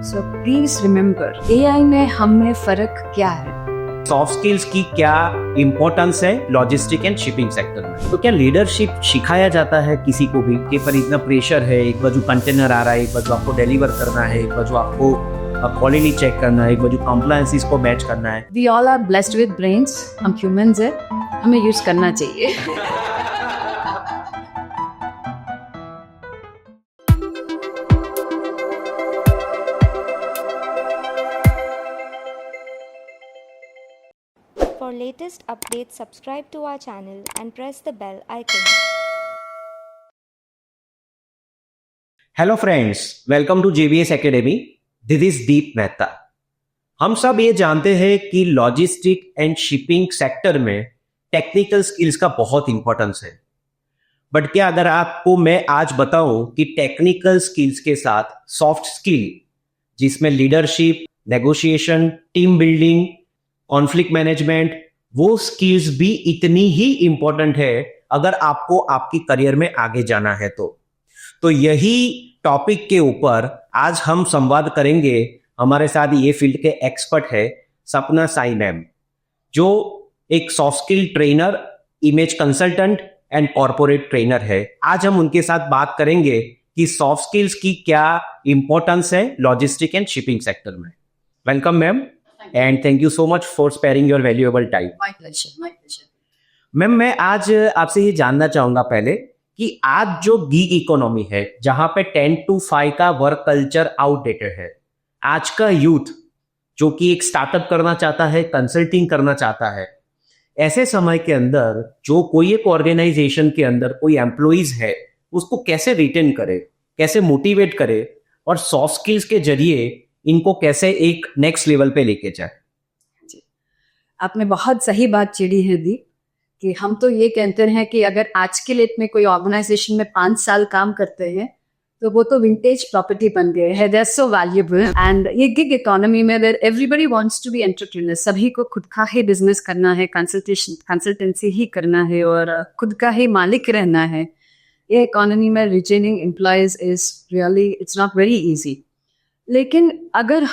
So please remember, AI में हम में फर्क क्या है? सॉफ्ट स्किल्स की क्या इंपॉर्टेंस है लॉजिस्टिक एंड शिपिंग सेक्टर में? तो क्या लीडरशिप सिखाया जाता है किसी को भी कि पर इतना प्रेशर है, एक बाजू कंटेनर आ रहा है, एक बाजू आपको डिलीवर करना है, एक बाजू आपको क्वालिटी चेक करना है, एक बाजू कंप्लायंसेस को मैच करना है। We all are blessed with brains, हम ह्यूमंस हैं, हमें यूज करना चाहिए। For latest updates, subscribe to our channel and press the bell icon. Hello friends, welcome to JBS academy. This is Deep Mehta. हम सब ये जानते हैं कि लॉजिस्टिक एंड शिपिंग सेक्टर में टेक्निकल स्किल्स का बहुत इंपॉर्टेंस है। बट क्या अगर आपको मैं आज बताऊं कि टेक्निकल स्किल्स के साथ सॉफ्ट स्किल, जिसमें leadership, negotiation, team building, conflict management, वो स्किल्स भी इतनी ही इंपॉर्टेंट है अगर आपको आपकी करियर में आगे जाना है तो यही टॉपिक के ऊपर आज हम संवाद करेंगे। हमारे साथ ये फील्ड के एक्सपर्ट है सपना साई मैम, जो एक soft skill trainer, image consultant and corporate trainer है। आज हम उनके साथ बात करेंगे कि सॉफ्ट स्किल्स की क्या इंपॉर्टेंस है लॉजिस्टिक एंड शिपिंग सेक्टर में। Welcome ma'am and thank you so much for sparing your valuable time. My pleasure. Ma'am, मैं आज आपसे ये जानना चाहूंगा पहले कि आज जो गीग इकोनॉमी है, जहां पे 10 to 5 का वर्क कल्चर आउटडेटेड है, आज का यूथ जो कि एक स्टार्टअप करना चाहता है, कंसल्टिंग करना चाहता है, ऐसे समय के अंदर जो कोई एक ऑर्गेनाइजेशन के अंदर कोई एम्प्लॉइज है, उसको कैसे रिटेन करे, कैसे मोटिवेट करे और सॉफ्ट स्किल्स के जरिए इनको कैसे एक नेक्स्ट लेवल पे लेके जाए? आपने बहुत सही बात छेड़ी है दी कि हम तो ये कहते हैं कि अगर आज के डेट में कोई ऑर्गेनाइजेशन में 5 साल काम करते हैं तो वो तो विंटेज प्रॉपर्टी बन गए हैं। They are so valuable. And ये गिग इकोनॉमी में where everybody wants to be entrepreneur, सभी को खुद का ही बिजनेस करना है, कंसल्टेंसी ही करना है और खुद का ही मालिक रहना है। ये इकोनॉमी में retaining employees is really, it's not very easy. लेकिन अगर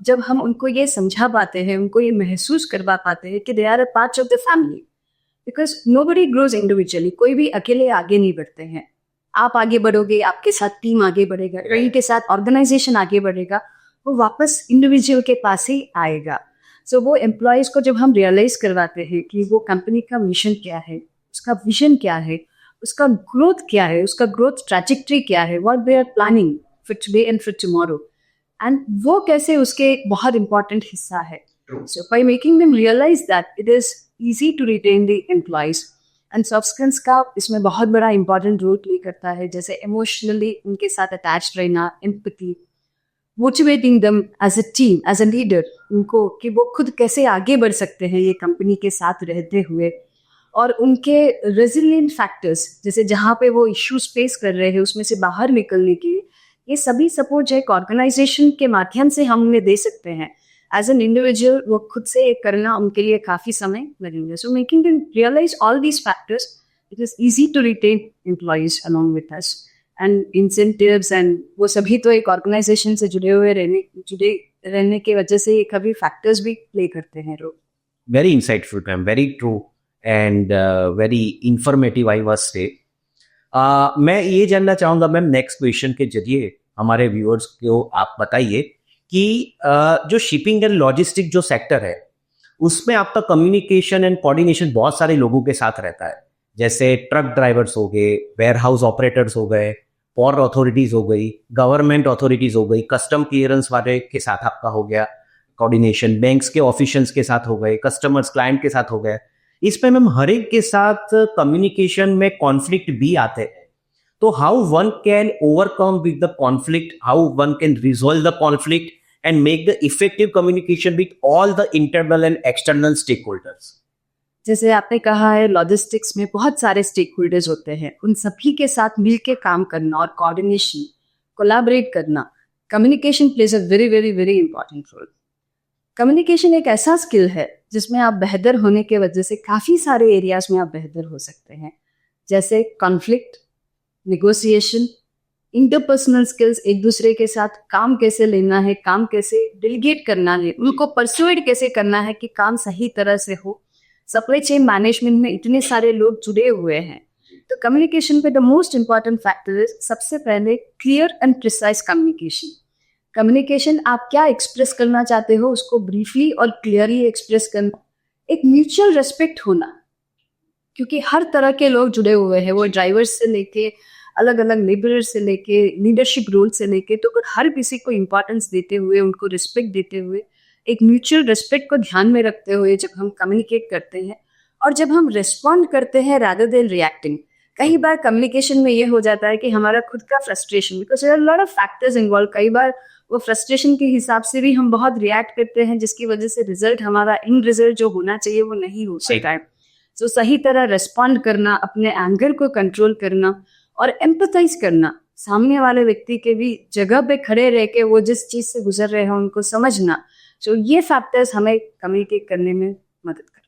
जब हम उनको ये समझा पाते हैं, उनको ये महसूस करवा पाते हैं कि they are a part of the family, because nobody grows individually, कोई भी अकेले आगे नहीं बढ़ते हैं। आप आगे बढ़ोगे, आपके साथ टीम आगे बढ़ेगा, इनके साथ ऑर्गेनाइजेशन आगे बढ़ेगा, वो वापस इंडिविजुअल के पास ही आएगा। सो वो एम्प्लॉयज को जब हम रियलाइज करवाते हैं कि वो कंपनी का मिशन क्या है, उसका विजन क्या है, उसका ग्रोथ क्या है, उसका ग्रोथ ट्रैजेक्टरी क्या है, what they are planning for today and for tomorrow, and वो कैसे उसके एक बहुत इंपॉर्टेंट हिस्सा है। So by making them realize that it is easy to retain the employees, and soft skills का इसमें बहुत बड़ा important रोल प्ले करता है, जैसे इमोशनली उनके साथ अटैच रहना, empathy, motivating them as a team, as a leader, उनको कि वो खुद कैसे आगे बढ़ सकते हैं ये कंपनी के साथ रहते हुए, और उनके रेजिलिएंट फैक्टर्स, जैसे जहाँ पे वो इश्यूज फेस कर रहे हैं उसमें से बाहर निकलने के लिए ये सभी सपोर्ट जो एक ऑर्गेनाइजेशन के माध्यम से हम उन्हें दे सकते हैं। एज एन इंडिविजुअल वो खुद से एक करना उनके लिए काफ़ी समय लगेगा। So making them realise all these factors, it is easy to retain employees along with us, and incentives and वो सभी तो एक ऑर्गेनाइजेशन से जुड़े रहने की वजह से ये कभी फैक्टर्स भी प्ले करते हैं role. Very insightful ma'am, very true and very informative I was say. मैं ये जानना चाहूंगा मैम, नेक्स्ट क्वेश्चन के जरिए हमारे व्यूअर्स को आप बताइए कि जो शिपिंग एंड लॉजिस्टिक जो सेक्टर है, उसमें आपका कम्युनिकेशन एंड कोऑर्डिनेशन बहुत सारे लोगों के साथ रहता है, जैसे ट्रक ड्राइवर्स हो गए, वेयर हाउस ऑपरेटर्स हो गए, पोर्ट अथॉरिटीज हो गई, गवर्नमेंट अथॉरिटीज हो गई, कस्टम क्लियरेंस वाले के साथ आपका हो गया कोऑर्डिनेशन, बैंक्स के ऑफिशियल्स के साथ हो गए, कस्टमर्स क्लाइंट के साथ हो गए। इसमें मैम हर एक के साथ कम्युनिकेशन में कॉन्फ्लिक्ट भी आते हैं, तो how one can overcome with the conflict, how one can resolve the conflict and make the effective communication with all the internal and external stakeholders? जैसे आपने कहा है, लॉजिस्टिक्स में बहुत सारे स्टेक होल्डर्स होते हैं, उन सभी के साथ मिलकर काम करना और कोऑर्डिनेशन, कोलैबोरेट करना, communication plays a very very very important role. Communication एक ऐसा स्किल है जिसमें आप बेहतर होने के वजह से काफ़ी सारे एरियाज में आप बेहतर हो सकते हैं, जैसे कॉन्फ्लिक्ट, नेगोशिएशन, इंटरपर्सनल स्किल्स, एक दूसरे के साथ काम कैसे लेना है, काम कैसे डेलीगेट करना है, उनको परसुएड कैसे करना है कि काम सही तरह से हो। सप्लाई चेन मैनेजमेंट में इतने सारे लोग जुड़े हुए हैं, तो कम्युनिकेशन पे the most important factor is सबसे पहले clear and precise communication. Communication आप क्या एक्सप्रेस करना चाहते हो उसको ब्रीफली और क्लियरली एक्सप्रेस करना, एक म्यूचुअल रेस्पेक्ट होना, क्योंकि हर तरह के लोग जुड़े हुए हैं, वो ड्राइवर्स से लेके अलग अलग लेबरर से लेके लीडरशिप रोल से लेके, तो हर किसी को इम्पोर्टेंस देते हुए, उनको रिस्पेक्ट देते हुए, एक म्यूचुअल रिस्पेक्ट को ध्यान में रखते हुए जब हम कम्युनिकेट करते हैं और जब हम रिस्पॉन्ड करते हैं रादर देन रिएक्टिंग। कई बार कम्युनिकेशन में ये हो जाता है कि हमारा खुद का frustration, because there are lot of factors involve, कई बार वो फ्रस्ट्रेशन के हिसाब से भी हम बहुत रिएक्ट करते हैं, जिसकी वजह से रिजल्ट, हमारा इन रिजल्ट जो होना चाहिए वो नहीं हो सकता है। सो सही तरह रिस्पॉन्ड करना, अपने एंगर को कंट्रोल करना और एम्पथाइज करना, सामने वाले व्यक्ति के भी जगह पे खड़े रह के वो जिस चीज से गुजर रहे हैं उनको समझना। सो ये फैक्टर्स हमें कम्युनिकेट करने में मदद कर।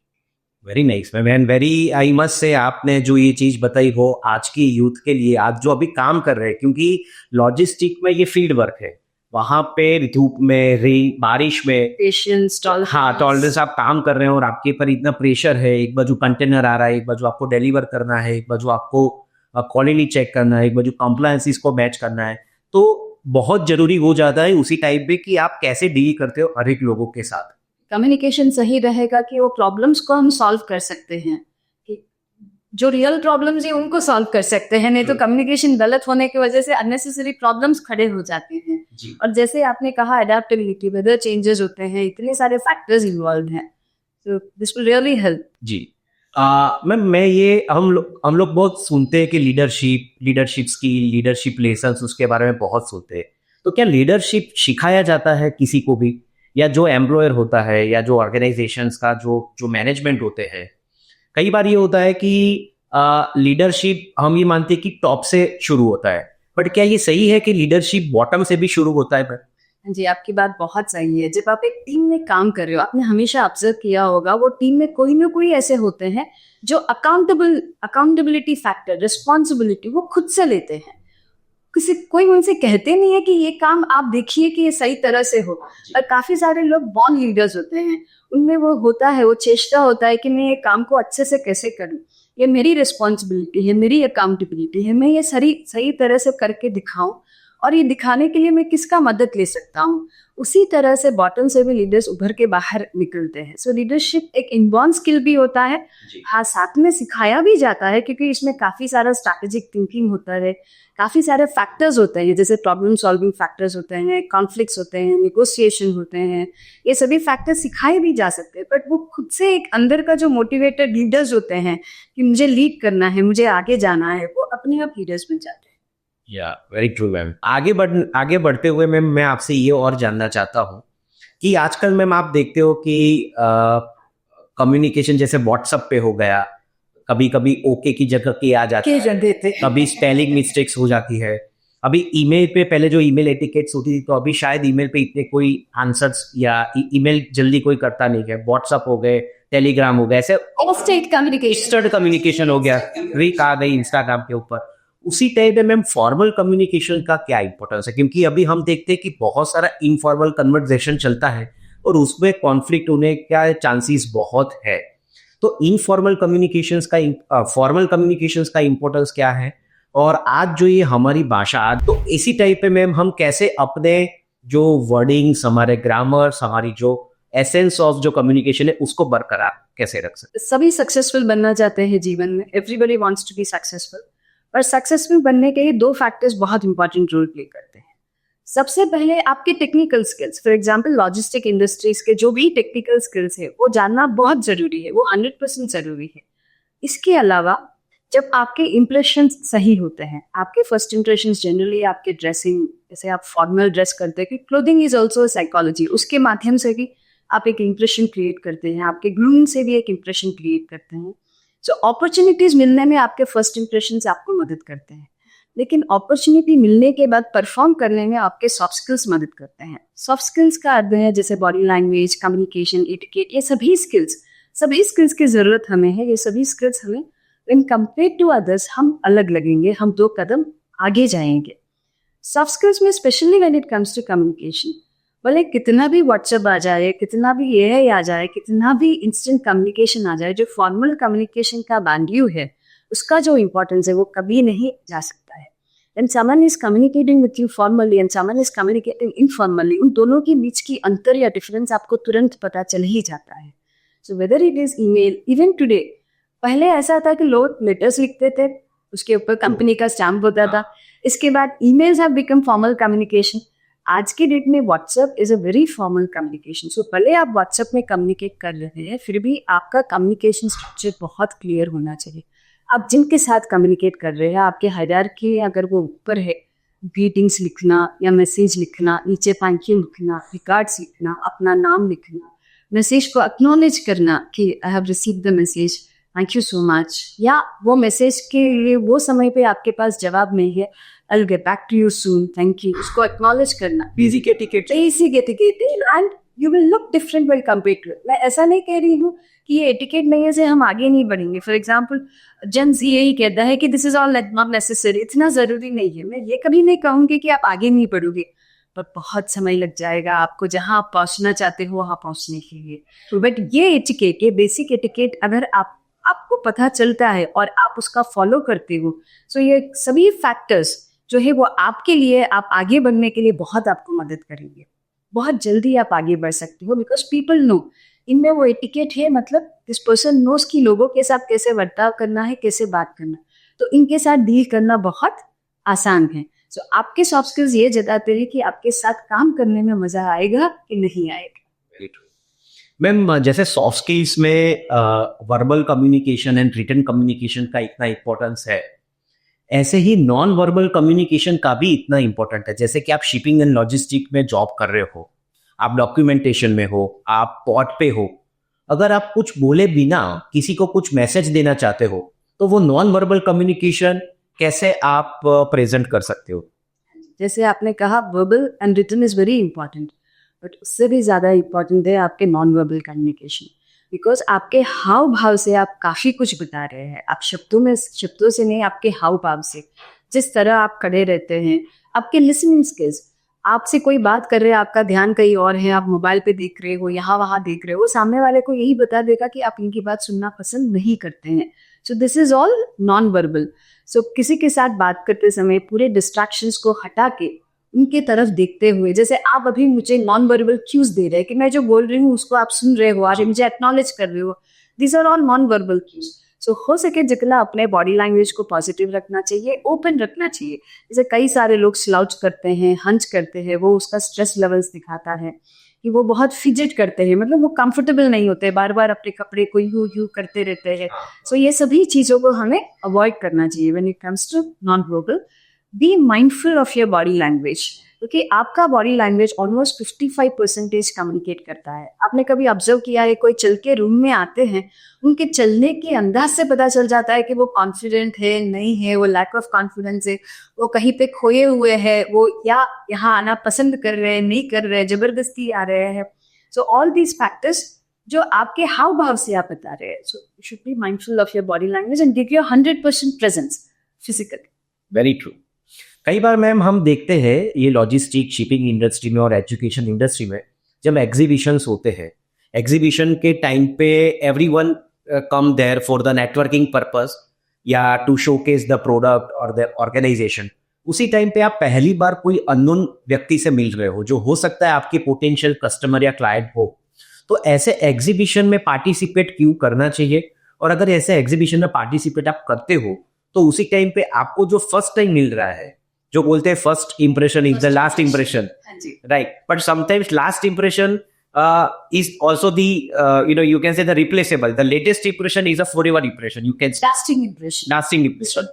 Very nice ma'am, very I must say आपने जो ये चीज बताई वो आज की यूथ के लिए, आज जो अभी काम कर रहे हैं, क्योंकि लॉजिस्टिक में ये फील्ड वर्क है, वहां पे धूप में, बारिश में, पेशेंस, टॉलरेंस, हाँ टॉलरेंस, आप काम कर रहे हैं और आपके ऊपर इतना प्रेशर है, एक बाजू कंटेनर आ रहा है, एक बाजू आपको डिलीवर करना है, एक बाजू आपको क्वालिटी चेक करना है, एक बाजू कंप्लायंस को मैच करना है, तो बहुत जरूरी हो जाता है उसी टाइप पे कि आप कैसे डील करते हो हर एक लोगों के साथ। कम्युनिकेशन सही रहेगा कि वो प्रॉब्लम्स को हम सॉल्व कर सकते हैं, कि जो रियल प्रॉब्लम्स है उनको सॉल्व कर सकते हैं, नहीं तो कम्युनिकेशन गलत होने की वजह से अननेसेसरी प्रॉब्लम्स खड़े हो जाते हैं। और जैसे आपने कहा अडेप्टेबिलिटी, वेदर चेंजेस होते हैं, इतने सारे फैक्टर्स इन्वॉल्व हैं, so this will really help। जी मैम, मैं ये हम लोग बहुत सुनते हैं कि लीडरशिप स्किल, लीडरशिप लेसन्स, उसके बारे में बहुत सुनते हैं, तो क्या लीडरशिप सिखाया जाता है किसी को भी, या जो एम्प्लॉयर होता है या जो ऑर्गेनाइजेशंस का जो मैनेजमेंट होते हैं, कई बार ये होता है कि लीडरशिप हम ये मानते हैं कि टॉप से शुरू होता है, बट क्या ये सही है कि लीडरशिप बॉटम से भी शुरू होता है? जी, आपकी बात बहुत सही है। जब आप एक टीम में काम कर रहे हो, आपने हमेशा ऑब्जर्व किया होगा, वो टीम में कोई ना कोई ऐसे होते हैं जो अकाउंटेबिलिटी फैक्टर, रिस्पॉन्सिबिलिटी वो खुद से लेते हैं। कोई उनसे कहते नहीं है कि ये काम आप देखिए कि ये सही तरह से हो। और काफी सारे लोग बॉर्न लीडर्स होते हैं, उनमें वो होता है, वो चेष्टा होता है कि मैं ये काम को अच्छे से कैसे करूं, ये मेरी रिस्पॉन्सिबिलिटी है, मेरी अकाउंटेबिलिटी है, मैं ये सही तरह से करके दिखाऊं, और ये दिखाने के लिए मैं किसका मदद ले सकता हूँ। उसी तरह से बॉटम से भी लीडर्स उभर के बाहर निकलते हैं। सो लीडरशिप एक इनबॉर्न स्किल भी होता है, हाँ साथ में सिखाया भी जाता है, क्योंकि इसमें काफी सारा स्ट्रैटेजिक थिंकिंग होता है, काफी सारे फैक्टर्स होते हैं, जैसे प्रॉब्लम सॉल्विंग फैक्टर्स होते हैं, कॉन्फ्लिक्ट्स होते हैं, निगोशिएशन होते हैं, ये सभी फैक्टर्स सिखाए भी जा सकते हैं। बट वो खुद से एक अंदर का जो मोटिवेटेड लीडर्स होते हैं कि मुझे लीड करना है, मुझे आगे जाना है, वो अपने आप लीडर्स बन जाते हैं। या वेरी ट्रू मैम। आगे बढ़ते हुए मैम, मैं आपसे ये और जानना चाहता हूँ कि आजकल मैम आप देखते हो कि कम्युनिकेशन जैसे व्हाट्सएप पे हो गया, कभी कभी ओके की जगह के आ जाती है, कभी स्पेलिंग मिस्टेक्स हो जाती है। अभी ईमेल पे, पहले जो ईमेल एटिकेट्स होती थी, तो अभी शायद ईमेल पे इतने कोई आंसर्स या ईमेल जल्दी कोई करता नहीं है। व्हाट्सएप हो गए, टेलीग्राम हो गए, ऐसे इंस्टेंट कम्युनिकेशन हो गया, रीक आ गई इंस्टाग्राम के ऊपर। उसी टाइप में मैम फॉर्मल कम्युनिकेशन का क्या इंपॉर्टेंस है? क्योंकि अभी हम देखते हैं कि बहुत सारा इनफॉर्मल कन्वर्सेशन चलता है और उसमें कॉन्फ्लिक्ट होने का चांसेस बहुत है। तो इनफॉर्मल कम्युनिकेशंस का फॉर्मल कम्युनिकेशंस का इंपॉर्टेंस क्या है? और आज जो ये हमारी भाषा, आज तो इसी टाइप पे मैम हम कैसे अपने जो वर्डिंग्स, हमारे ग्रामर्स, हमारी जो एसेंस ऑफ जो कम्युनिकेशन है उसको बरकरार कैसे रख सकते? सभी सक्सेसफुल बनना चाहते हैं जीवन में, everybody wants to be successful, पर सक्सेसफुल बनने के लिए दो फैक्टर्स बहुत इंपॉर्टेंट रोल प्ले करते हैं। सबसे पहले आपके technical skills, for example logistic industries के जो भी टेक्निकल स्किल्स है वो जानना बहुत जरूरी है, वो 100% जरूरी है। इसके अलावा जब आपके इंप्रेशन सही होते हैं, आपके फर्स्ट इंप्रेशन जनरली आपके ड्रेसिंग, जैसे आप फॉर्मल ड्रेस करते हैं, कि क्लोथिंग इज ऑल्सो साइकोलॉजी, उसके माध्यम से भी आप एक इंप्रेशन क्रिएट करते हैं, आपके ग्रूमिंग से भी एक इंप्रेशन क्रिएट करते हैं। सो अपॉर्चुनिटीज मिलने में आपके फर्स्ट इंप्रेशन आपको मदद करते हैं, लेकिन अपॉर्चुनिटी मिलने के बाद परफॉर्म करने में आपके सॉफ्ट स्किल्स मदद करते हैं। सॉफ्ट स्किल्स का अर्थ है जैसे बॉडी लैंग्वेज, कम्युनिकेशन, एटिकेट, ये सभी स्किल्स की जरूरत हमें है। ये सभी स्किल्स हमें इन कंपेयर टू अदर्स हम अलग लगेंगे, हम 2 कदम आगे जाएंगे। सॉफ्ट स्किल्स में specially when it comes to communication, भले कितना भी व्हाट्सएप आ जाए, कितना भी एआई आ जाए, कितना भी इंस्टेंट कम्युनिकेशन आ जाए, जो फॉर्मल कम्युनिकेशन का वैल्यू है, उसका जो इम्पोर्टेंस है वो कभी नहीं जा सकता है. When someone is communicating with you formally and someone is communicating informally, उन दोनों के बीच की अंतर या डिफरेंस आपको तुरंत पता चल ही जाता है. So whether it is email, even today, पहले ऐसा था कि लोग लेटर्स लिखते थे, उसके ऊपर कंपनी का स्टैम्प होता था. इसके बाद emails have become formal communication. आज के डेट में WhatsApp is a very formal communication. So भले आप व्हाट्सएप में कम्युनिकेट कर रहे हैं, फिर भी आपका कम्युनिकेशन स्ट्रक्चर बहुत क्लियर होना चाहिए. आप जिनके साथ कम्युनिकेट कर रहे हैं, आपके हायरार्की अगर वो ऊपर है, ग्रीटिंग्स लिखना या मैसेज लिखना, नीचे थैंक यू लिखना, रिगार्ड्स लिखना, अपना नाम लिखना, मैसेज को एक्नॉलेज करना कि I have received the message, thank you so much, या वो मैसेज के लिए वो समय पे आपके पास जवाब नहीं है, I will get back to you soon, thank you, उसको एक्नॉलेज करना. Basic etiquette. And you will look different well compare to. मैं ऐसा नहीं कह रही हूँ कि ये एटिकेट नहीं है से हम आगे नहीं बढ़ेंगे. फॉर एग्जाम्पल जेन ज़ी यही कहता है कि this is all not necessary, इतना ज़रूरी नहीं है. मैं ये कभी नहीं कहूँगी कि आप आगे नहीं बढ़ोगे, पर बहुत समय लग जाएगा आपको जहाँ आप पहुँचना चाहते हो वहाँ पहुँचने के लिए. बट ये एटिकेट, ये बेसिक एटिकेट अगर आपको पता चलता है और आप उसका फॉलो करते हो, सो ये सभी फैक्टर्स जो है वो आपके लिए, आप आगे बढ़ने के लिए बहुत आपको मदद करेंगे. बहुत जल्दी आप आगे बढ़ सकते हो, बिकॉज पीपल नो, इनमें वो एटिकेट है, मतलब दिस पर्सन नोस कि लोगों के साथ कैसे बर्ताव करना है, कैसे बात करना, तो इनके साथ डील करना बहुत आसान है. सो आपके सॉफ्ट स्किल्स ये जताते हैं कि आपके साथ काम करने में मजा आएगा कि नहीं आएगा. मैम, जैसे सॉफ्ट स्किल्स में verbal communication and written communication का इतना इम्पोर्टेंस है, ऐसे ही नॉन वर्बल कम्युनिकेशन का भी इतना इम्पोर्टेंट है. जैसे कि आप शिपिंग एंड लॉजिस्टिक में जॉब कर रहे हो, आप डॉक्यूमेंटेशन में हो, आप पॉट पे हो, अगर आप कुछ बोले बिना किसी को कुछ मैसेज देना चाहते हो, तो वो नॉन वर्बल कम्युनिकेशन कैसे आप प्रेजेंट कर सकते हो? जैसे आपने कहा verbal and written is very important, but उससे भी ज़्यादा इंपॉर्टेंट है आपके नॉन वर्बल कम्युनिकेशन. बिकॉज आपके हाव भाव से आप काफ़ी कुछ बता रहे हैं. आप शब्दों से नहीं, आपके हाव भाव से, जिस तरह आप खड़े रहते हैं, आपके लिसनिंग स्किल्स, आपसे कोई बात कर रहे हैं, आपका ध्यान कहीं और है, आप मोबाइल पे देख रहे हो, यहाँ वहाँ देख रहे हो, सामने वाले को यही बता देगा कि आप इनकी बात सुनना पसंद नहीं करते हैं. So this is all non verbal. So किसी के साथ बात करते समय पूरे डिस्ट्रैक्शंस को हटा के उनके तरफ देखते हुए, जैसे आप अभी मुझे नॉन वर्बल क्यूज दे रहे हैं कि मैं जो बोल रही हूँ उसको आप सुन रहे हो, आप मुझे एक्नॉलेज कर रहे हो, this are all non verbal cues. So हो सके जितना अपने बॉडी लैंग्वेज को पॉजिटिव रखना चाहिए, ओपन रखना चाहिए. जैसे कई सारे लोग स्लाउच करते हैं, हंच करते हैं, वो उसका स्ट्रेस लेवल्स दिखाता है कि वो बहुत फिजिट करते हैं, मतलब वो कंफर्टेबल नहीं होते, बार बार अपने कपड़े को यूं करते रहते हैं. सो ये सभी चीज़ों को हमें अवॉइड करना चाहिए. When it comes to non verbal, be mindful of your body language, क्योंकि आपका बॉडी लैंग्वेज ऑलमोस्ट 55% कम्युनिकेट करता है. आपने कभी ऑब्जर्व किया है, कोई चल के रूम में आते हैं, उनके चलने के अंदाज से पता चल जाता है कि वो कॉन्फिडेंट है, नहीं है, वो लैक ऑफ कॉन्फिडेंस है, वो कहीं पे खोए हुए हैं, वो या यहाँ आना पसंद कर रहे हैं, नहीं कर रहे हैं, जबरदस्ती आ रहे हैं. सो ऑल दीज फैक्टर्स जो आपके हाव भाव से आप बता रहे हैं, so you should be mindful of your body language and give your 100% presence physically. Very true. कई बार मैम हम देखते हैं ये लॉजिस्टिक, शिपिंग इंडस्ट्री में और एजुकेशन इंडस्ट्री में जब एग्जीबिशंस होते हैं, एग्जीबिशन के टाइम पे everyone come there for the networking purpose या टू शोकेस द प्रोडक्ट और द ऑर्गेनाइजेशन. उसी टाइम पे आप पहली बार कोई अननोन व्यक्ति से मिल रहे हो, जो हो सकता है आपके पोटेंशियल कस्टमर या क्लाइंट हो, तो ऐसे एग्जीबिशन में पार्टिसिपेट क्यों करना चाहिए? और अगर ऐसे एग्जीबिशन में पार्टिसिपेट आप करते हो, तो उसी टाइम पे आपको जो फर्स्ट टाइम मिल रहा है, जो बोलते हैं first impression is the last impression, right? But sometimes last impression is also the you can say the replaceable. The latest impression is a forever impression. You can lasting impression.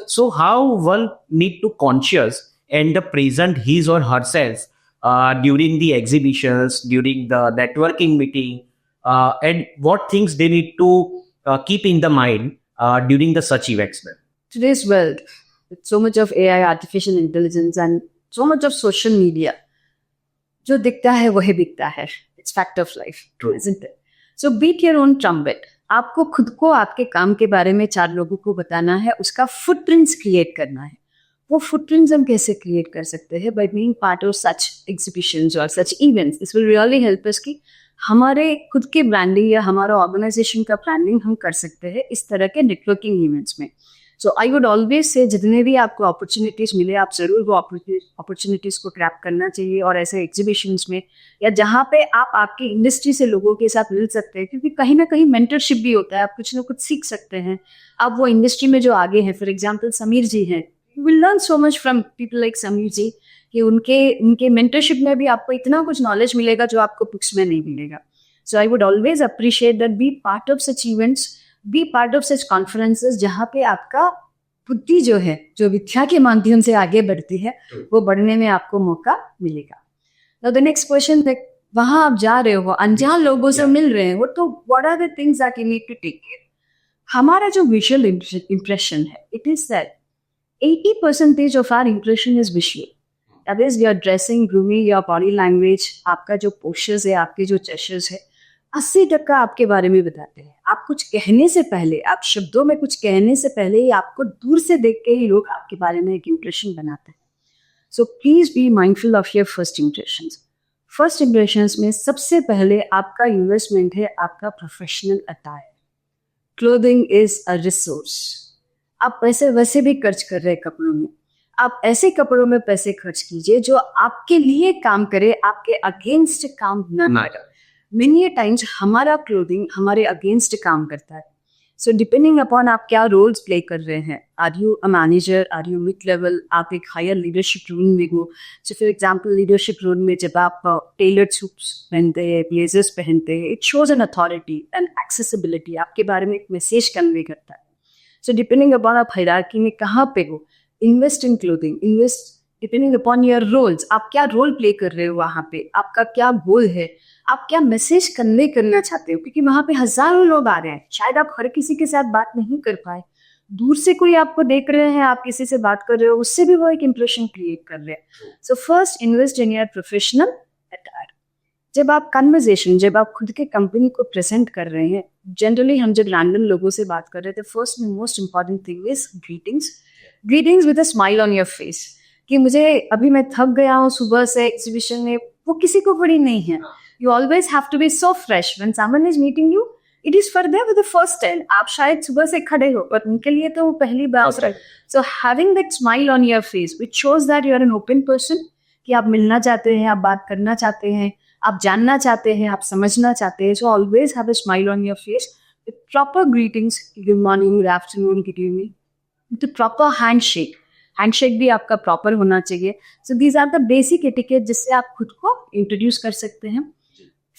So how one need to conscious and the present his or herself during the exhibitions, during the networking meeting, and what things they need to keep in the mind during the such events. Today's world, with so much of AI, artificial intelligence, and so much of social media, जो दिखता है वही बिकता है. It's fact of life, isn't it? So beat your own trumpet. आपको खुद को, आपके काम के बारे में 4 लोगों को बताना है, उसका फुटप्रिंट्स क्रिएट करना है. वो फुटप्रिंट्स हम कैसे क्रिएट कर सकते हैं by being part of such exhibitions और such events. This will really help us कि हमारे खुद के ब्रांडिंग या हमारा ऑर्गेनाइजेशन का ब्रांडिंग हम कर सकते हैं इस तरह के नेटवर्किंग इवेंट्स में. सो आई वुड ऑलवेज से जितने भी आपको अपॉर्चुनिटीज मिले आप ज़रूर वो अपॉर्चुनिटीज़ को ट्रैप करना चाहिए, और ऐसे एग्जीबिशंस में या जहाँ पे आप आपकी इंडस्ट्री से लोगों के साथ मिल सकते हैं, क्योंकि कहीं ना कहीं मेंटरशिप भी होता है, आप कुछ ना कुछ सीख सकते हैं. आप वो इंडस्ट्री में जो आगे हैं, फॉर एग्जाम्पल समीर जी हैं, you will learn so much from people like Sameer ji, कि उनके मेंटरशिप में भी आपको इतना कुछ नॉलेज मिलेगा जो आपको बुक्स में नहीं मिलेगा. So I would always appreciate that, be part of such events, be part of such conferences जहाँ पे आपका बुद्धि जो है, जो विद्या के माध्यम से आगे बढ़ती है, वो बढ़ने में आपको मौका मिलेगा. नाउ द नेक्स्ट क्वेश्चन, वहां आप जा रहे हो, अनजान लोगों से मिल रहे हो, तो what are the things that you need to take care. हमारा जो विजुअल इंप्रेशन है, it is that 80% of our impression is visual. That is your dressing, grooming, your body language, आपका जो पोस्चर्स है, आपके जो जेस्चर्स है, 80% आपके बारे में बताते हैं. आप कुछ कहने से पहले, आप शब्दों में कुछ कहने से पहले ही आपको दूर से देख के ही लोग आपके बारे में एक इंप्रेशन बनाते हैं. So please be mindful of your first impressions. First impressions में सबसे पहले आपका इन्वेस्टमेंट है आपका professional attire. Clothing is a resource. आप पैसे वैसे भी खर्च कर रहे हैं कपड़ों में, आप ऐसे कपड़ों में पैसे खर्च कीजिए जो आपके लिए काम करे, आपके अगेंस्ट काम ना करे. Many times हमारा क्लोथिंग हमारे अगेंस्ट काम करता है. सो डिपेंडिंग अपॉन आप क्या रोल्स प्ले कर रहे हैं, are you a manager, are you mid level, आप एक हायर लीडरशिप रोल में हो. So for example leadership role में जब आप टेलर्ड सूट्स पहनते हैं, ब्लेजर्स पहनते हैं, it shows an authority and accessibility, आपके बारे में एक मैसेज कन्वे करता है. सो डिपेंडिंग अपॉन आप हायरार्की में कहाँ पे हो, invest in clothing. Invest depending upon your roles, आप क्या रोल प्ले कर रहे हो वहाँ पे, आपका क्या गोल है, आप क्या मैसेज कन्वे करना चाहते हो, क्योंकि वहां पे हजारों लोग आ रहे हैं, शायद आप हर किसी के साथ बात नहीं कर पाए, दूर से कोई आपको देख रहे हैं, आप किसी से बात कर रहे हो, उससे भी वो एक इंप्रेशन क्रिएट कर रहे हैं. So first invest in your professional attire. जब आप कन्वर्सेशन, जब आप खुद के कंपनी को प्रेजेंट कर रहे हैं, जनरली हम जब रैंडम लोगों से बात कर रहे थे, first and most important thing is greetings with a smile on your face. कि मुझे अभी मैं थक गया हूँ सुबह से एग्जीबिशन में, वो किसी को पड़ी नहीं है. You always have to be so fresh when someone is meeting you. It is for them for the first time. आप शायद सुबह से खड़े हो, पर उनके लिए तो वो पहली बार. So having that smile on your face, which shows that you are an open person, कि आप मिलना चाहते हैं, आप बात करना चाहते हैं, आप जानना चाहते हैं, आप समझना चाहते हैं. So always have a smile on your face with proper greetings. Good morning, good afternoon, good evening. With a proper handshake. Handshake भी आपका प्रॉपर होना चाहिए. So these are the basic etiquette जिससे आप खुद को इंट्रोड्यूस कर सकते हैं.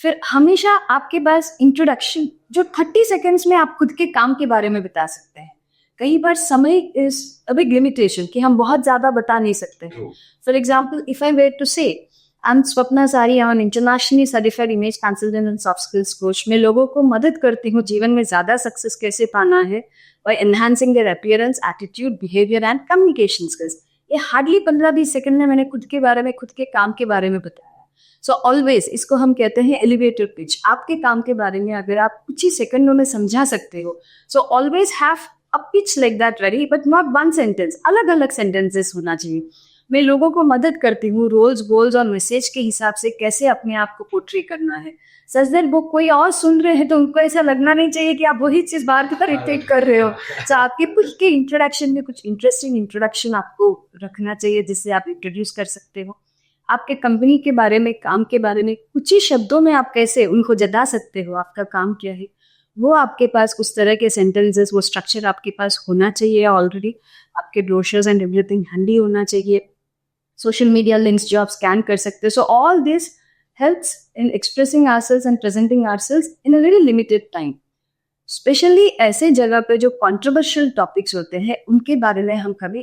फिर हमेशा आपके पास इंट्रोडक्शन, जो 30 सेकेंड्स में आप खुद के काम के बारे में बता सकते हैं. कई बार समय इज अ बिग लिमिटेशन कि हम बहुत ज़्यादा बता नहीं सकते. For example, if I were to say I am Swapna Sari, I am internationally certified image consultant and soft skills coach. मैं लोगों को मदद करती हूँ जीवन में ज़्यादा सक्सेस कैसे पाना है by enhancing their appearance, attitude, behavior and communication skills. ये हार्डली 15-20 सेकंड में मैंने खुद के बारे में, खुद के काम के बारे में बताया. सो ऑलवेज इसको हम कहते हैं एलिवेटर पिच. आपके काम के बारे में अगर आप कुछ ही सेकंडों में समझा सकते हो, so always have a pitch like that ready, but not one sentence, अलग अलग सेंटेंसेस होना चाहिए. मैं लोगों को मदद करती हूँ रोल्स, गोल्स और मैसेज के हिसाब से कैसे अपने आप को पोर्ट्रे करना है, सच दैट वो कोई और सुन रहे हैं तो उनको ऐसा लगना नहीं चाहिए कि आप वही चीज बार बार रिपीट कर रहे हो. तो आपके कुछ के इंट्रोडक्शन में कुछ इंटरेस्टिंग इंट्रोडक्शन आपको रखना चाहिए जिससे आप इंट्रोड्यूस कर सकते हो. आपके कंपनी के बारे में, काम के बारे में कुछ ही शब्दों में आप कैसे उनको जता सकते हो, आपका काम क्या है, वो आपके पास उस तरह के सेंटेंसेस, वो स्ट्रक्चर आपके पास होना चाहिए. ऑलरेडी आपके ब्रोशर्स एंड एवरीथिंग हैंडी होना चाहिए. सोशल मीडिया लिंक्स जो आप स्कैन कर सकते हो. So all this helps in expressing ourselves and presenting ourselves in a very limited time. Specially ऐसे जगह पे जो कंट्रोवर्शियल टॉपिक्स होते हैं उनके बारे में हम कभी,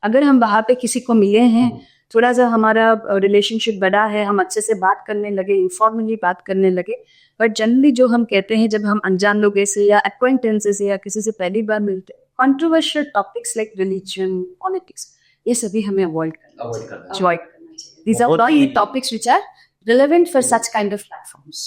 अगर हम वहाँ पे किसी को मिले हैं, थोड़ा सा हमारा रिलेशनशिप बढ़ा है, हम अच्छे से बात करने लगे, इन्फॉर्मली बात करने लगे, बट जनरली जो हम कहते हैं जब हम अनजान लोगों से या एक्वेंटेंसेस से या किसी से पहली बार मिलते हैं, controversial topics like religion, politics, ये सभी हमें अवॉइड करना चाहिए. These are all topics which are relevant for such kind of platforms.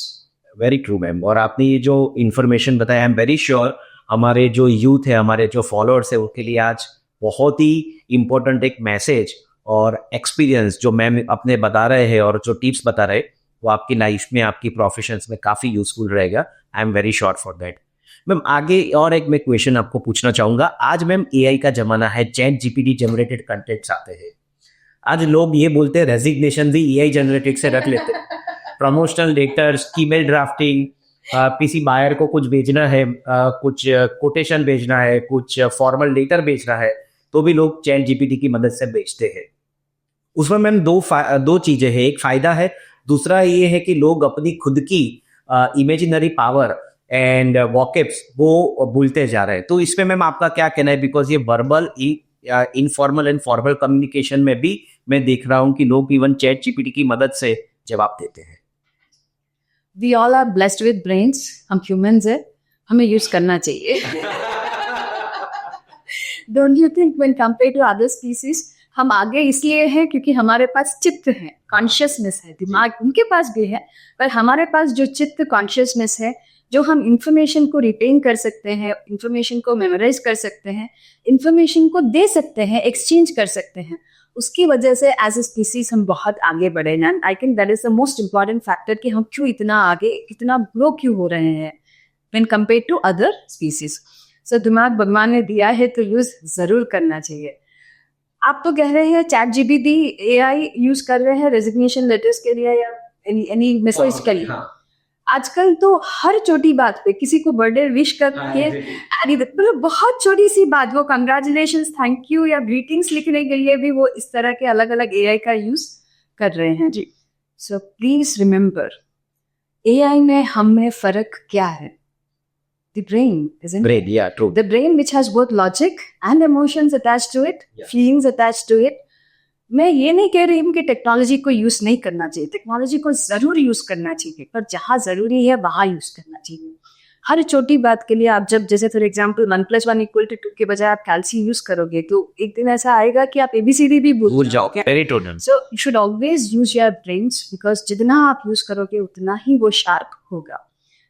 Very true, ma'am. और आपने ये जो इन्फॉर्मेशन बताया, आई एम वेरी श्योर हमारे जो यूथ है, हमारे जो फॉलोअर्स है, उनके लिए आज बहुत ही इम्पोर्टेंट एक मैसेज और एक्सपीरियंस जो मैम अपने बता रहे हैं और जो टिप्स बता रहे हैं वो आपकी लाइफ में, आपकी प्रोफेशंस में काफ़ी यूजफुल रहेगा। I am very sure for that. Ma'am आगे और एक मैं क्वेश्चन आपको पूछना चाहूँगा। आज मैम एआई का ज़माना है, चैट जीपीटी जनरेटेड कंटेंट्स आते हैं। आज लोग ये बोलते हैं रेजिग्नेशन भी एआई जनरेटेड से रख लेते हैं। प्रमोशनल लेटर्स, ईमेल ड्राफ्टिंग, किसी बायर को कुछ भेजना है, कुछ कोटेशन भेजना है, कुछ फॉर्मल लेटर भेजना है, तो भी लोग चैट जीपीटी की मदद से भेजते हैं। उसमें मैम दो चीजें हैं, एक फायदा है, दूसरा ये है कि लोग अपनी खुद की इमेजिनरी पावर एंड वॉकेब्स वो भूलते जा रहे हैं। तो इसमें मैम आपका क्या कहना है? बिकॉज ये verbal informal and formal communication में भी मैं देख रहा हूँ कि लोग इवन चैट जीपीटी की मदद से जवाब देते हैं। We all are blessed with brains, हम ह्यूमंस है, हमें यूज करना चाहिए। Don't you think when compare to other species हम आगे इसलिए हैं क्योंकि हमारे पास चित्त है, कॉन्शियसनेस है, दिमाग उनके पास भी है, पर हमारे पास जो चित्त कॉन्शियसनेस है, जो हम इंफॉर्मेशन को रिटेन कर सकते हैं, इंफॉर्मेशन को मेमोराइज कर सकते हैं, इंफॉर्मेशन को दे सकते हैं, एक्सचेंज कर सकते हैं, उसकी वजह से एज ए स्पीसीज हम बहुत आगे बढ़े हैं। And I think that is the most important factor कि हम क्यों इतना आगे, इतना ग्रो क्यों हो रहे हैं when compare to other species. So दिमाग भगवान ने दिया है तो यूज जरूर करना चाहिए। आप तो कह रहे हैं चैट जीपीटी एआई यूज कर रहे हैं रेजिग्नेशन लेटर्स के लिए या एनी मैसेज के लिए। आजकल तो हर छोटी बात पे किसी को बर्थडे विश करके मतलब बहुत छोटी सी बात, वो कंग्रेचुलेशंस, थैंक यू या ग्रीटिंग्स लिखने के लिए भी वो इस तरह के अलग अलग एआई का यूज कर रहे हैं जी। सो प्लीज रिमेम्बर, एआई में हम में फर्क क्या है? The brain, isn't Brain, yeah, true. The brain which has both logic and emotions attached to it, Yeah. feelings attached to it. मैं ये नहीं कह रही हूँ कि टेक्नोलॉजी को यूज नहीं करना चाहिए, टेक्नोलॉजी को जरूर यूज करना चाहिए, पर जहाँ जरूरी है वहाँ यूज करना चाहिए। हर छोटी बात के लिए आप जब जैसे फॉर एग्जाम्पल 1+1=2 के बजाय आप कैल्सी यूज करोगे तो एक दिन ऐसा आएगा कि आप ABCD भी भूल जाओगे। Very true, ma'am. So you should always use your brains, because जितना आप यूज करोगे उतना ही वो शार्प होगा।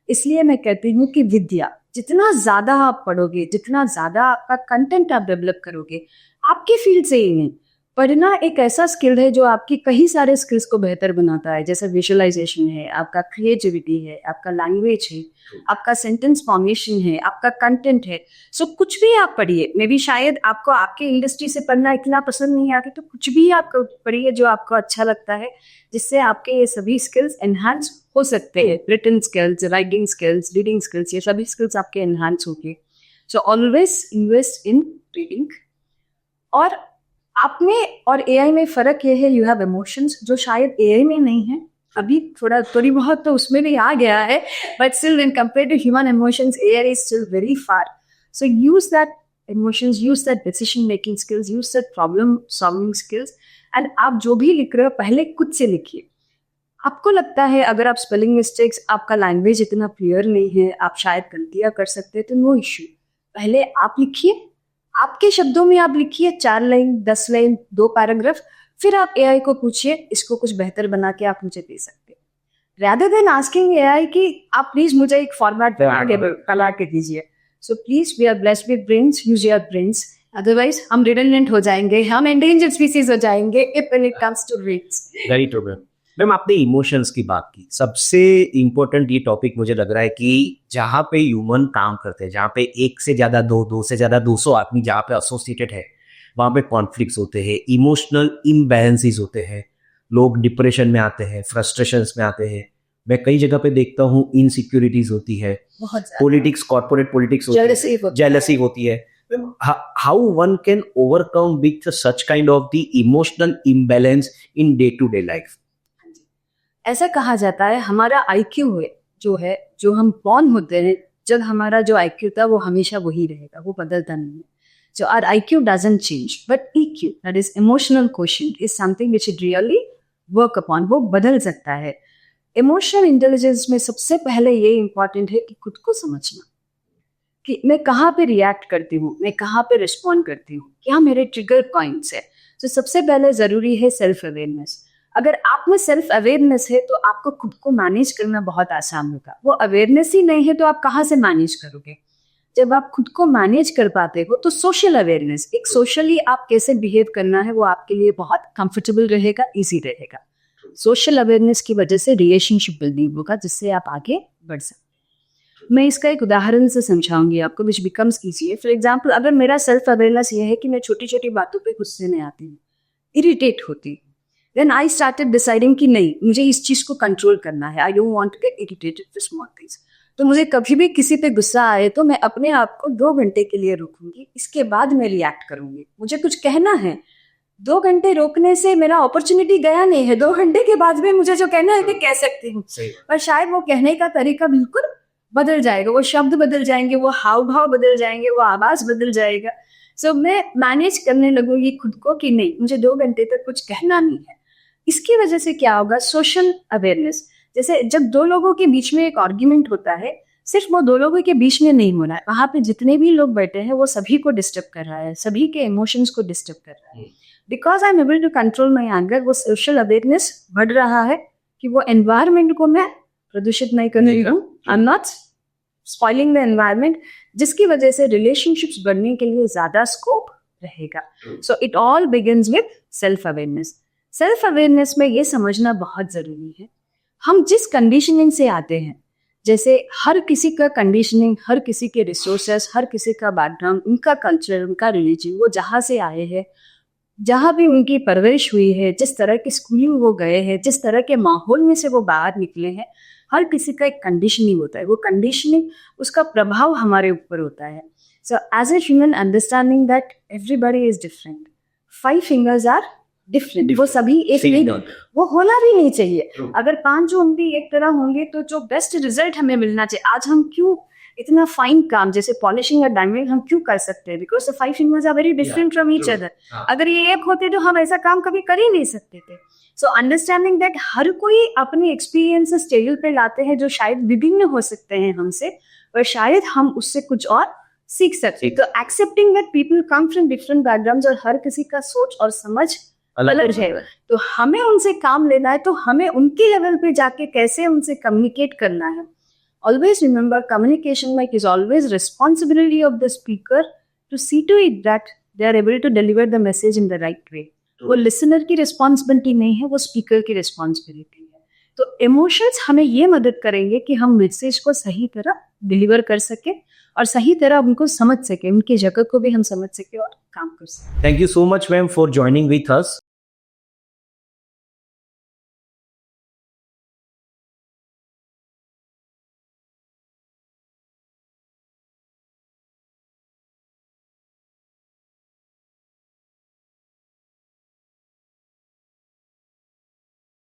इसलिए मैं कहती हूँ कि विद्या जितना ज्यादा आप पढ़ोगे, जितना ज्यादा आपका कंटेंट आप डेवलप करोगे, आपकी फील्ड से ही नहीं, पढ़ना एक ऐसा स्किल है जो आपकी कई सारे स्किल्स को बेहतर बनाता है, जैसे विजुअलाइजेशन है, आपका क्रिएटिविटी है, आपका लैंग्वेज है, आपका सेंटेंस फॉर्मेशन है, आपका कंटेंट है। सो कुछ भी आप पढ़िए, मे बी शायद आपको आपके इंडस्ट्री से पढ़ना इतना पसंद नहीं आता, तो कुछ भी आप पढ़िए जो आपको अच्छा लगता है, जिससे आपके ये सभी स्किल्स एनहांस हो सकते हैं। Written skills, writing skills, reading skills, ये सभी स्किल्स आपके एनहांस होंगे। So always invest in reading. और आप में और एआई में फर्क ये है, यू हैव इमोशंस जो शायद एआई में नहीं है, अभी थोड़ी बहुत तो उसमें भी आ गया है, but still when compared to human emotions, AI is still very far. So use that emotions, use that decision making skills, use that problem solving skills, and आप जो भी लिख रहे हो पहले खुद से लिखिए। आपको लगता है अगर आप स्पेलिंग मिस्टेक्स, आपका लैंग्वेज इतना क्लियर नहीं है, आप शायद गलतियां कर सकते हैं, तो नो इश्यू, पहले आप लिखिए, आपके शब्दों में आप लिखिए, 4 लाइन, 10 लाइन, 2 पैराग्राफ, फिर आप एआई को पूछिए इसको कुछ बेहतर बना के आप मुझे दे सकते हैं, rather than asking एआई कि आप प्लीज मुझे एक फॉर्मेट बना के दीजिए। So please, we are blessed with brains, use your brains, otherwise हम रिडंडेंट हो जाएंगे, हम एंडेंजर्ड स्पीसीज हो जाएंगे if when it comes to brains. Very true ma'am. Ma'am आपने इमोशंस की बात की, सबसे इम्पोर्टेंट ये टॉपिक मुझे लग रहा है कि जहाँ पे ह्यूमन काम करते हैं, जहाँ पे 1 से ज़्यादा 2 से ज़्यादा 200 आदमी जहाँ पे एसोसिएटेड है, वहाँ पे कॉन्फ्लिक्ट्स होते हैं, इमोशनल इम्बैलेंसेस होते हैं, लोग डिप्रेशन में आते हैं, फ्रस्ट्रेशंस में आते हैं। मैं कई जगह पे देखता हूँ इनसिक्योरिटीज होती है, पॉलिटिक्स, कॉर्पोरेट पॉलिटिक्स होती है, जेलसी होती है। How one can overcome with such kind of the emotional imbalance in day to day life? ऐसा कहा जाता है हमारा आईक्यू है जो हम बॉर्न होते हैं, जब हमारा जो आईक्यू था वो हमेशा वही रहेगा, वो बदलता नहीं है। So our IQ doesn't change, but EQ, that is emotional quotient, is something which it really work upon, वो बदल सकता है। इमोशनल इंटेलिजेंस में सबसे पहले ये इंपॉर्टेंट है कि खुद को समझना कि मैं कहाँ पे रिएक्ट करती हूँ, मैं कहाँ पे रिस्पॉन्ड करती हूँ, क्या मेरे ट्रिगर पॉइंट्स है। तो सबसे पहले जरूरी है सेल्फ अवेयरनेस। अगर आप में सेल्फ अवेयरनेस है तो आपको खुद को मैनेज करना बहुत आसान होगा। वो अवेयरनेस ही नहीं है तो आप कहाँ से मैनेज करोगे। जब आप खुद को मैनेज कर पाते हो तो सोशल अवेयरनेस, एक सोशली आप कैसे बिहेव करना है वो आपके लिए बहुत कंफर्टेबल रहेगा, इजी रहेगा। सोशल अवेयरनेस की वजह से रिलेशनशिप बिल्डिंग होगा जिससे आप आगे बढ़ सकते। मैं इसका एक उदाहरण से समझाऊंगी आपको, which becomes easy. For example, अगर मेरा सेल्फ अवेयरनेस ये है कि मैं छोटी छोटी बातों पे गुस्से में आती हूँ, इरिटेट होती, देन आई स्टार्टेड डिसाइडिंग कि नहीं, मुझे इस चीज को कंट्रोल करना है। I don't want to get irritated for small things. तो मुझे कभी भी किसी पे गुस्सा आए तो मैं अपने आप को 2 घंटे के लिए रोकूंगी, इसके बाद मैं रिएक्ट करूंगी। मुझे कुछ कहना है, 2 घंटे रोकने से मेरा अपॉर्चुनिटी गया नहीं है। 2 घंटे के बाद भी मुझे जो कहना है मैं कह सकती हूँ, पर शायद वो कहने का तरीका बिल्कुल बदल जाएगा, वो शब्द बदल जाएंगे, वो हाव भाव बदल जाएंगे, वो आवाज बदल जाएगा। सो मैं मैनेज करने लगूंगी खुद को कि नहीं, मुझे 2 घंटे तक कुछ कहना नहीं है। इसकी वजह से क्या होगा, सोशल अवेयरनेस। जैसे जब 2 लोगों के बीच में एक आर्ग्यूमेंट होता है, सिर्फ वो 2 लोगों के बीच में नहीं हो रहा है, वहां पे जितने भी लोग बैठे हैं वो सभी को डिस्टर्ब कर रहा है, सभी के इमोशंस को डिस्टर्ब कर रहा है। Because I am able to control my anger, वो सोशल अवेयरनेस बढ़ रहा है कि वो एनवायरमेंट को मैं प्रदूषित नहीं कर रही हूँ, I am not spoiling the environment, जिसकी वजह से रिलेशनशिप्स बढ़ने के लिए ज्यादा स्कोप रहेगा। So it all begins with self awareness. Self awareness में ये समझना बहुत जरूरी है, हम जिस कंडीशनिंग से आते हैं, जैसे हर किसी का कंडीशनिंग, हर किसी के रिसोर्सेस, हर किसी का बैकग्राउंड, उनका कल्चर, उनका रिलीजन, वो जहाँ से आए हैं, जहाँ भी उनकी परवरिश हुई है, जिस तरह की स्कूलिंग वो गए हैं, जिस तरह के माहौल में से वो बाहर निकले हैं, हर किसी का एक कंडीशनिंग होता है। वो कंडीशनिंग, उसका प्रभाव हमारे ऊपर होता है। So as a human understanding that everybody is different, 5 fingers are different, वो सभी एक नहीं, वो होना भी नहीं चाहिए। अगर 5 उंगली एक तरह होंगे तो जो बेस्ट रिजल्ट हमें मिलना चाहिए, आज हम क्यों इतना फाइन काम जैसे पॉलिशिंग या डायमंड हम क्यों कर सकते हैं, because the 5 fingers are very different from each other. अगर ये एक होते तो हम ऐसा काम कभी कर ही नहीं सकते थे। सो अंडरस्टैंडिंग दैट हर कोई अपने एक्सपीरियंसेस टेबल पे लाते हैं जो शायद विभिन्न हो सकते हैं हमसे, पर शायद हम उससे कुछ और सीख सकते हैं। तो accepting that people come from different backgrounds और हर किसी का सोच और समझ अलग है, तो हमें उनसे काम लेना है, तो हमें उनके लेवल पे जाके कैसे उनसे कम्युनिकेट करना है। Always remember, communication mic is always responsibility of the speaker to see to it that they are able to deliver the message in the right way. वो लिसनर की रिस्पॉन्सिबिलिटी नहीं है, वो स्पीकर की रिस्पॉन्सिबिलिटी है। तो इमोशंस हमें ये मदद करेंगे कि हम मैसेज को सही तरह डिलीवर कर सके और सही तरह उनको समझ सके, उनकी जगह को भी हम समझ सके और काम कर सके। Thank you so much ma'am for joining with us.